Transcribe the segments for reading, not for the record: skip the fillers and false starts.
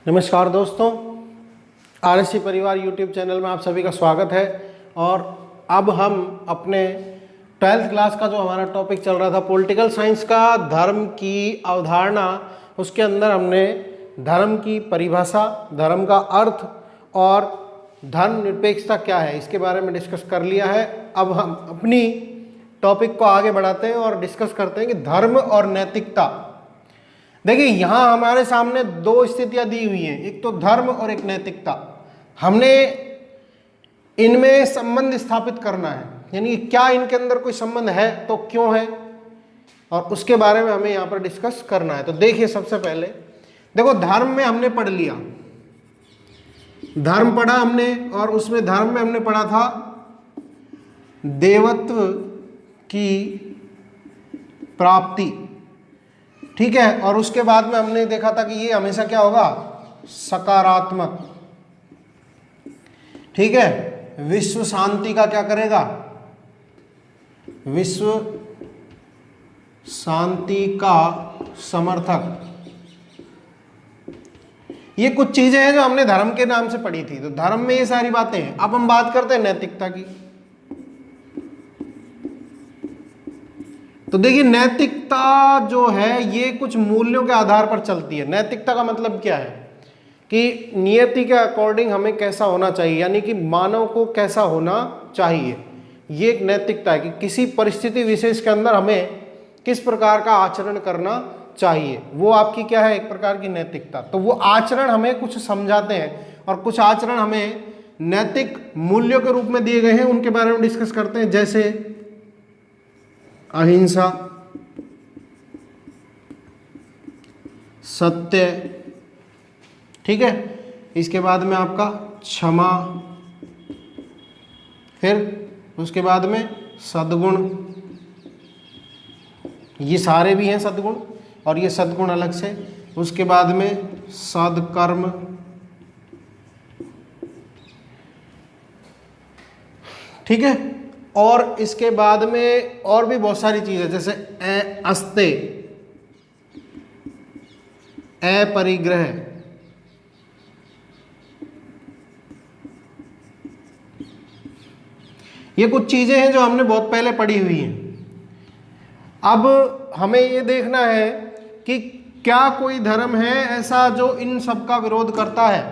नमस्कार दोस्तों, आरएससी परिवार यूट्यूब चैनल में आप सभी का स्वागत है। और अब हम अपने 12th क्लास का जो हमारा टॉपिक चल रहा था पॉलिटिकल साइंस का धर्म की अवधारणा, उसके अंदर हमने धर्म की परिभाषा, धर्म का अर्थ और धर्मनिरपेक्षता क्या है इसके बारे में डिस्कस कर लिया है। अब हम अपनी टॉपिक को आगे बढ़ाते हैं और डिस्कस करते हैं कि धर्म और नैतिकता। देखिए यहाँ हमारे सामने दो स्थितियां दी हुई हैं, एक तो धर्म और एक नैतिकता। हमने इनमें संबंध स्थापित करना है, यानी क्या इनके अंदर कोई संबंध है तो क्यों है, और उसके बारे में हमें यहाँ पर डिस्कस करना है। तो देखिए सबसे पहले देखो, धर्म में हमने पढ़ लिया, धर्म पढ़ा हमने, और उसमें धर्म में हमने पढ़ा था देवत्व की प्राप्ति, ठीक है। और उसके बाद में हमने देखा था कि ये हमेशा क्या होगा, सकारात्मक, ठीक है। विश्व शांति का क्या करेगा, विश्व शांति का समर्थक। ये कुछ चीजें हैं जो हमने धर्म के नाम से पढ़ी थी, तो धर्म में ये सारी बातें हैं। अब हम बात करते हैं नैतिकता की। तो देखिए नैतिकता जो है ये कुछ मूल्यों के आधार पर चलती है। नैतिकता का मतलब क्या है कि नियति के अकॉर्डिंग हमें कैसा होना चाहिए, यानी कि मानव को कैसा होना चाहिए। ये एक नैतिकता है कि किसी परिस्थिति विशेष के अंदर हमें किस प्रकार का आचरण करना चाहिए, वो आपकी क्या है, एक प्रकार की नैतिकता। तो वो आचरण हमें कुछ समझाते हैं और कुछ आचरण हमें नैतिक मूल्यों के रूप में दिए गए हैं, उनके बारे में डिस्कस करते हैं। जैसे अहिंसा, सत्य, ठीक है। इसके बाद में आपका क्षमा, फिर उसके बाद में सद्गुण, ये सारे भी हैं सद्गुण, और ये सद्गुण अलग से। उसके बाद में सद्कर्म, ठीक है। और इसके बाद में और भी बहुत सारी चीजें, जैसे अस्ते, अपरिग्रह, ये कुछ चीजें हैं जो हमने बहुत पहले पढ़ी हुई हैं। अब हमें ये देखना है कि क्या कोई धर्म है ऐसा जो इन सब का विरोध करता है।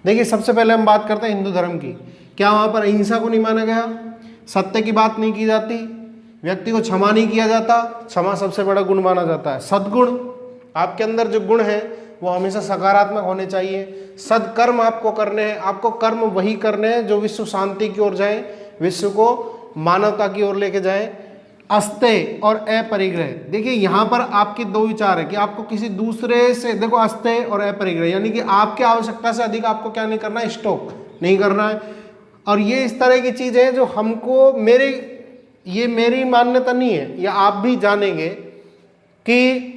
देखिए सबसे पहले हम बात करते हैं हिंदू धर्म की। क्या वहाँ पर अहिंसा को नहीं माना गया, सत्य की बात नहीं की जाती, व्यक्ति को क्षमा नहीं किया जाता, क्षमा सबसे बड़ा गुण माना जाता है। सद्गुण, आपके अंदर जो गुण है वो हमेशा सकारात्मक होने चाहिए। सद्कर्म आपको करने हैं, आपको कर्म वही करने हैं जो विश्व शांति की ओर जाए, विश्व को मानवता की ओर लेके जाए। अस्तेय और अपरिग्रह, देखिए यहाँ पर आपके दो विचार है कि आपको किसी दूसरे से, देखो अस्तेय और अपरिग्रह यानी कि आपकी आवश्यकता से अधिक आपको क्या नहीं करना है, स्टॉक नहीं करना है। और ये इस तरह की चीज़ है जो हमको, ये मेरी मान्यता नहीं है, या आप भी जानेंगे कि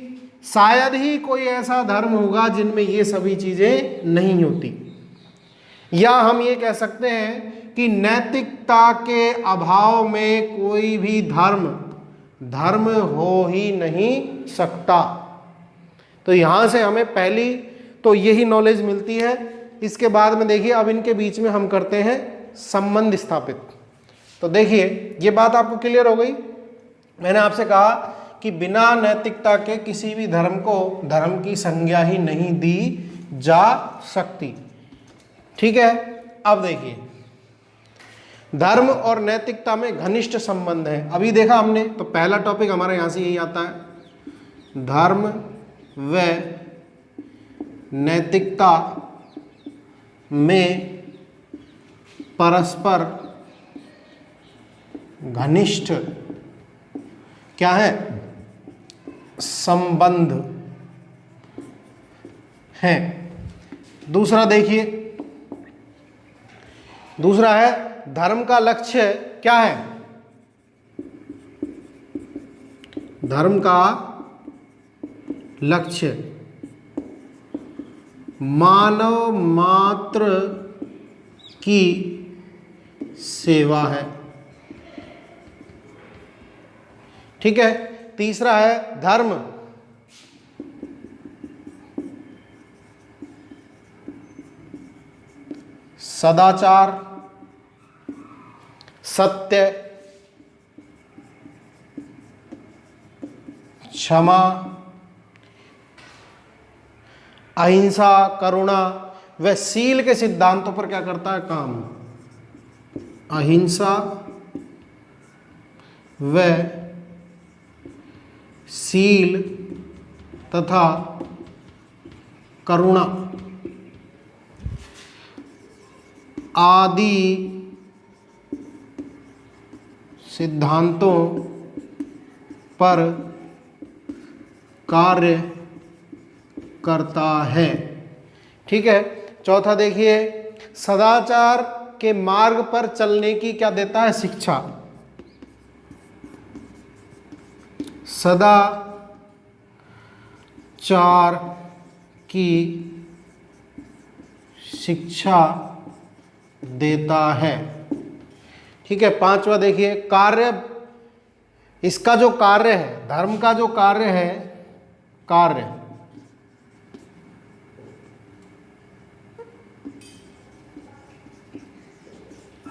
शायद ही कोई ऐसा धर्म होगा जिनमें ये सभी चीज़ें नहीं होती। या हम ये कह सकते हैं कि नैतिकता के अभाव में कोई भी धर्म हो ही नहीं सकता। तो यहाँ से हमें पहली तो यही नॉलेज मिलती है। इसके बाद में देखिए अब इनके बीच में हम करते हैं संबंध स्थापित। तो देखिए ये बात आपको क्लियर हो गई। मैंने आपसे कहा कि बिना नैतिकता के किसी भी धर्म को धर्म की संज्ञा ही नहीं दी जा सकती, ठीक है। अब देखिए धर्म और नैतिकता में घनिष्ठ संबंध है, अभी देखा हमने। तो पहला टॉपिक हमारा यहां से यही आता है, धर्म व नैतिकता में परस्पर घनिष्ठ क्या है, संबंध है। दूसरा देखिए, दूसरा है धर्म का लक्ष्य क्या है, धर्म का लक्ष्य मानव मात्र की सेवा है, ठीक है। तीसरा है धर्म सदाचार, सत्य, क्षमा, अहिंसा, करुणा व शील के सिद्धांतों पर क्या करता है? काम। अहिंसा व शील तथा करुणा आदि सिद्धांतों पर कार्य करता है। ठीक है। चौथा देखिए, सदाचार के मार्ग पर चलने की क्या देता है? शिक्षा। सदाचार की शिक्षा देता है। ठीक है। पांचवा देखिए, कार्य, इसका जो कार्य है, धर्म का जो कार्य है, कार्य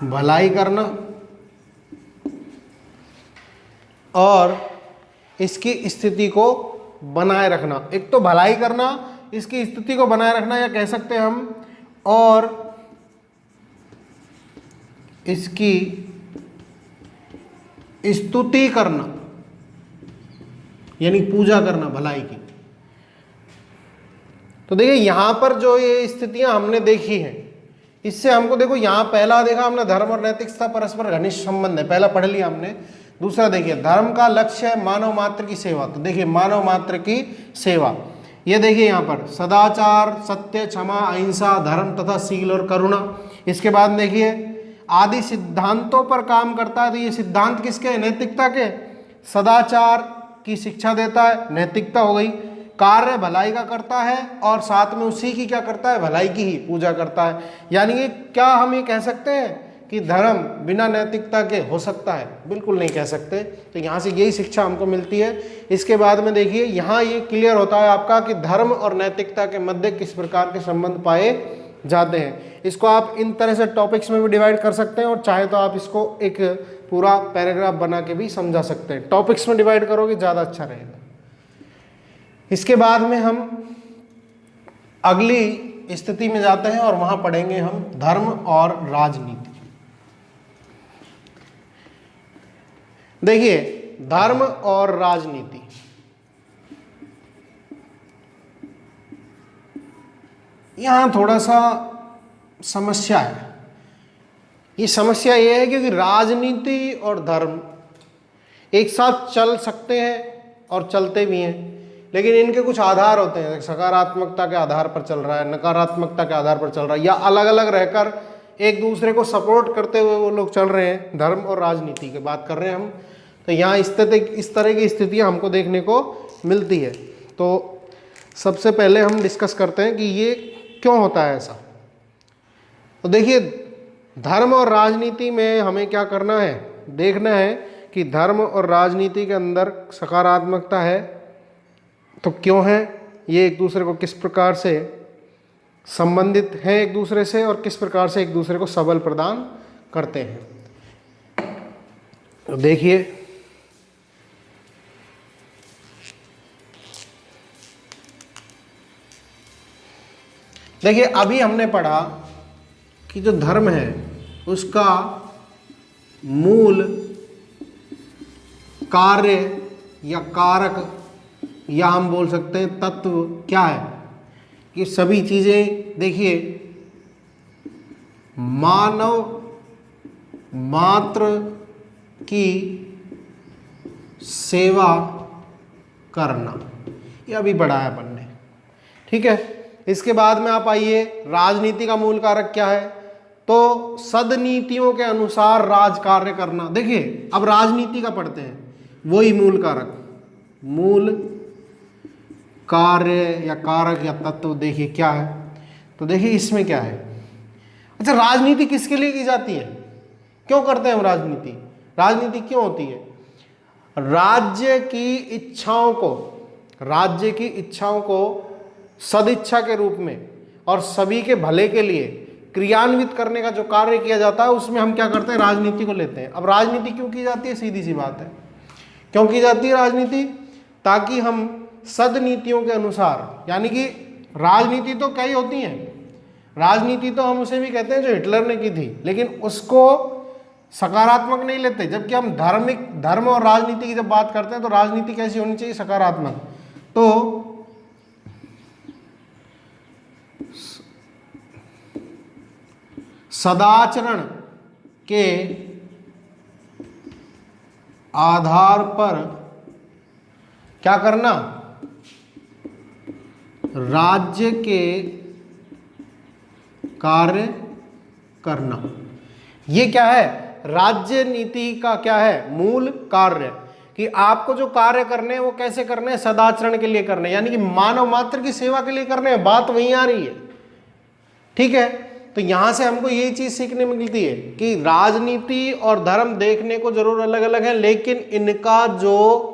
भलाई करना और इसकी स्थिति को बनाए रखना। एक तो भलाई करना, इसकी स्थिति को बनाए रखना, या कह सकते हैं हम, और इसकी स्तुति करना, यानी पूजा करना भलाई की। तो देखिए यहां पर जो ये स्थितियां हमने देखी हैं, इससे हमको देखो, यहां पहला देखा हमने धर्म और नैतिकता परस्पर घनिष्ठ संबंध है, पहला पढ़ लिया हमने। दूसरा देखिए, धर्म का लक्ष्य है मानव मात्र की सेवा। तो देखिए मानव मात्र की सेवा, ये देखिए यहाँ पर सदाचार, सत्य, क्षमा, अहिंसा, धर्म तथा शील और करुणा। इसके बाद देखिए, आदि सिद्धांतों पर काम करता है। तो ये सिद्धांत किसके हैं? नैतिकता के। सदाचार की शिक्षा देता है, नैतिकता हो गई। कार्य भलाई का करता है और साथ में उसी की क्या करता है? भलाई की ही पूजा करता है। यानी कि क्या हम ये कह सकते हैं कि धर्म बिना नैतिकता के हो सकता है? बिल्कुल नहीं कह सकते। तो यहाँ से यही शिक्षा हमको मिलती है। इसके बाद में देखिए, यहाँ ये क्लियर होता है आपका कि धर्म और नैतिकता के मध्य किस प्रकार के संबंध पाए जाते हैं। इसको आप इन तरह से टॉपिक्स में भी डिवाइड कर सकते हैं, और चाहे तो आप इसको एक पूरा पैराग्राफ बना के भी समझा सकते हैं। टॉपिक्स में डिवाइड करोगे ज़्यादा अच्छा रहेगा। इसके बाद में हम अगली स्थिति में जाते हैं और वहां पढ़ेंगे हम धर्म और राजनीति। देखिए, धर्म और राजनीति, यहां थोड़ा सा समस्या है। ये समस्या ये है क्योंकि राजनीति और धर्म एक साथ चल सकते हैं और चलते भी हैं, लेकिन इनके कुछ आधार होते हैं। सकारात्मकता के आधार पर चल रहा है, नकारात्मकता के आधार पर चल रहा है, या अलग अलग रहकर एक दूसरे को सपोर्ट करते हुए वो लोग चल रहे हैं। धर्म और राजनीति की बात कर रहे हैं हम। तो यहाँ इस तरह की स्थितियाँ हमको देखने को मिलती है। तो सबसे पहले हम डिस्कस करते हैं कि ये क्यों होता है ऐसा। तो देखिए, धर्म और राजनीति में हमें क्या करना है? देखना है कि धर्म और राजनीति के अंदर सकारात्मकता है तो क्यों है, ये एक दूसरे को किस प्रकार से संबंधित हैं एक दूसरे से, और किस प्रकार से एक दूसरे को सबल प्रदान करते हैं। तो देखिए, अभी हमने पढ़ा कि जो धर्म है उसका मूल कार्य या कारक, या हम बोल सकते हैं तत्व क्या है? कि सभी चीज़ें देखिए मानव मात्र की सेवा करना, यह भी पढ़ा है अपन ने। ठीक है। इसके बाद में आप आइए, राजनीति का मूल कारक क्या है? तो सदनीतियों के अनुसार राज कार्य करना। देखिए, अब राजनीति का पढ़ते हैं, वही मूल कारक, मूल कार्य या कारक या तत्व देखिए क्या है। तो देखिए इसमें क्या है। अच्छा, राजनीति किसके लिए की जाती है? क्यों करते हैं हम राजनीति? राजनीति क्यों होती है? राज्य की इच्छाओं को सदिच्छा के रूप में और सभी के भले के लिए क्रियान्वित करने का जो कार्य किया जाता है उसमें हम क्या करते हैं, राजनीति को लेते हैं। अब राजनीति क्यों की जाती है, सीधी सी बात है, क्यों की जाती है राजनीति, ताकि हम सदनीतियों के अनुसार, यानी कि राजनीति तो कई होती हैं, राजनीति तो हम उसे भी कहते हैं जो हिटलर ने की थी, लेकिन उसको सकारात्मक नहीं लेते, जबकि हम धर्म और राजनीति की जब बात करते हैं तो राजनीति कैसी होनी चाहिए, सकारात्मक। तो सदाचरण के आधार पर क्या करना, राज्य के कार्य करना। ये क्या है, राज्य नीति का क्या है, मूल कार्य, कि आपको जो कार्य करने हैं वो कैसे करने हैं, सदाचरण के लिए करने, यानी कि मानव मात्र की सेवा के लिए करने हैं। बात वहीं आ रही है, ठीक है। तो यहां से हमको यही चीज सीखने में मिलती है कि राजनीति और धर्म देखने को जरूर अलग अलग है, लेकिन इनका जो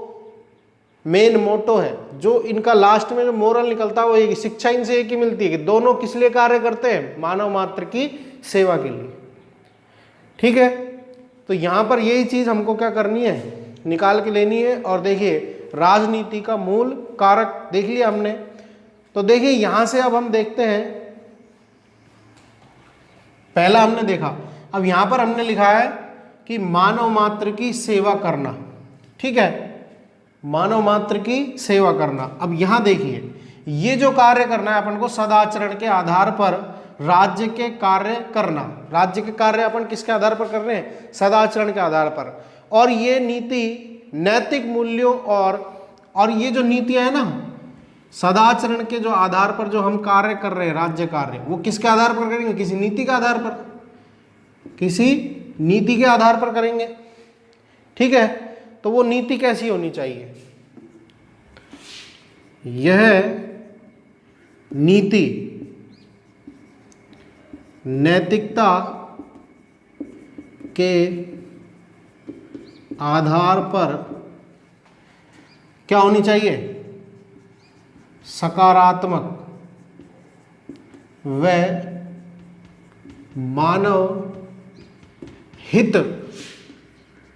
मेन मोटो है, जो इनका लास्ट में जो मोरल निकलता है वो एक, शिक्षा इनसे एक ही मिलती है कि दोनों किस लिए कार्य करते हैं, मानव मात्र की सेवा के लिए, ठीक है। तो यहां पर यही चीज हमको क्या करनी है, निकाल के लेनी है। और देखिए राजनीति का मूल कारक देख लिया हमने। तो देखिए यहां से अब हम देखते हैं, पहला हमने देखा, अब यहां पर हमने लिखा है कि मानव मात्र की सेवा करना, ठीक है, मानव मात्र की सेवा करना। अब यहां देखिए ये जो कार्य करना है अपन को, सदाचरण के आधार पर राज्य के कार्य करना। राज्य के कार्य अपन किसके आधार पर कर रहे हैं, सदाचरण के आधार पर। और ये नीति नैतिक मूल्यों और ये जो नीतियां है ना, सदाचरण के जो आधार पर जो हम कार्य कर रहे हैं, राज्य कार्य, वो किसके आधार पर करेंगे, किसी नीति के आधार पर, किसी नीति के आधार पर करेंगे, ठीक है। तो वो नीति कैसी होनी चाहिए, यह नीति नैतिकता के आधार पर क्या होनी चाहिए, सकारात्मक व मानव हित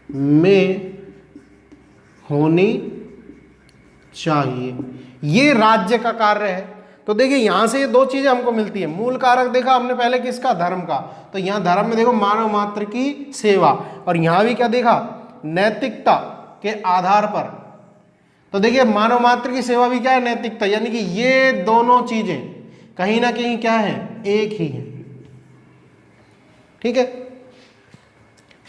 में होनी चाहिए। ये राज्य का कार्य है। तो देखिए यहां से ये दो चीजें हमको मिलती है। मूल कारक देखा हमने पहले किसका, धर्म का। तो यहां धर्म में देखो मानव मात्र की सेवा, और यहां भी क्या देखा, नैतिकता के आधार पर। तो देखिए मानव मात्र की सेवा भी क्या है, नैतिकता, यानी कि ये दोनों चीजें कहीं ना कहीं क्या है, एक ही है, ठीक है।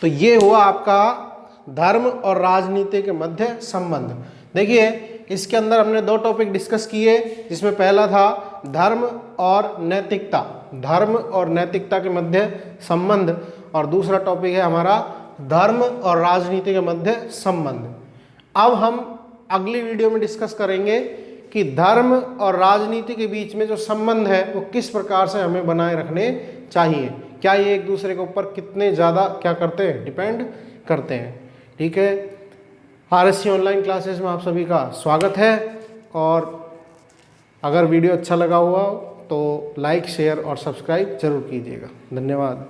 तो ये हुआ आपका धर्म और राजनीति के मध्य संबंध। देखिए इसके अंदर हमने दो टॉपिक डिस्कस किए, जिसमें पहला था धर्म और नैतिकता, धर्म और नैतिकता के मध्य संबंध, और दूसरा टॉपिक है हमारा धर्म और राजनीति के मध्य संबंध। अब हम अगली वीडियो में डिस्कस करेंगे कि धर्म और राजनीति के बीच में जो संबंध है वो किस प्रकार से हमें बनाए रखने चाहिए, क्या ये एक दूसरे के ऊपर कितने ज़्यादा क्या करते हैं, डिपेंड करते हैं, ठीक है। RSC ऑनलाइन क्लासेस में आप सभी का स्वागत है, और अगर वीडियो अच्छा लगा हुआ तो लाइक, शेयर और सब्सक्राइब जरूर कीजिएगा। धन्यवाद।